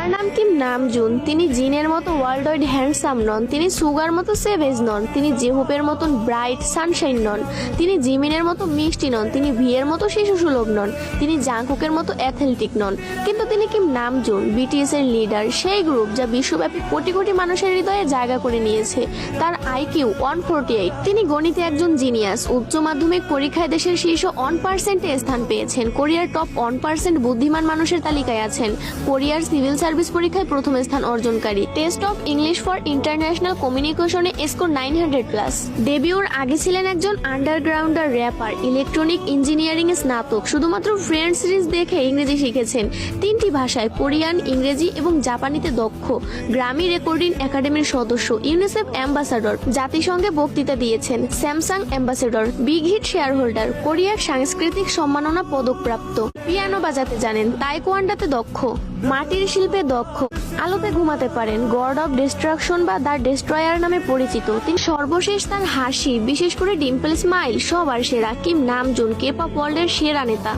তার নাম Kim Namjoon. তিনি জিনের মতো ওয়ার্ল্ড ওয়াইড হ্যান্ডসাম নন, তিনি সুগার মতো সেভেজ নন, তিনি জেহুপের মতন ব্রাইট সানশাইন নন, তিনি জিমিনের মতো মিষ্টি নন, তিনি ভিয়ের মতো শিশু সুলভ নন, তিনি জাংকুকের মতো অ্যাথলেটিক নন। কিন্তু তিনি কিম নামজুন, বিটিএস এর লিডার, সেই গ্রুপ যা বিশ্বব্যাপী কোটি কোটি মানুষের হৃদয়ে জায়গা করে নিয়েছে। তার আইকিউ 148। তিনি গণিতে একজন জিনিয়াস। উচ্চ মাধ্যমিক পরীক্ষায় দেশের শীর্ষ 1%-এ স্থান পেয়েছেন। কোরিয়ার টপ 1% বুদ্ধিমান মানুষের তালিকায় আছেন। কোরিয়ার সিভিল সার্ভিস পরীক্ষায় প্রথম স্থান অর্জনকারী। Test of English for international কমিউনিকেশনে স্কোর 900+। ডেবিউর আগে ছিলেন একজন আন্ডারগ্রাউন্ডার র্যাপার, ইলেকট্রনিক ইঞ্জিনিয়ারিং এ স্নাতক। শুধুমাত্র ফ্রেন্ডস সিরিজ দেখে ইংরেজি শিখেছেন। 3টি ভাষায় কোরিয়ান, ইংরেজি এবং জাপানিতে দক্ষ। গ্রামি রেকর্ডিং একাডেমির সদস্য, ইউনিসেফ অ্যাম্বাসাডর, জাতিসংঘে বক্তৃতা দিয়েছেন, Samsung ambassador, big hit share holder, কোরিয়ার সাংস্কৃতিক সম্মাননা পদকপ্রাপ্ত। পিয়ানো বাজাতে জানেন, তাইকোয়ান্ডোতে দক্ষ, মাটির শিল্পে দক্ষ, আলোতে ঘুমাতে পারেন, গড অফ ডিস্ট্রাকশন বা দ্য ডেস্ট্রয়ার নামে পরিচিত। তিনি সর্বশেষ তার হাসি, বিশেষ করে ডিম্পল স্মাইল সবার সেরা। কিম নামজুন কে-পপ ওয়ার্ল্ডের সেরা নেতা।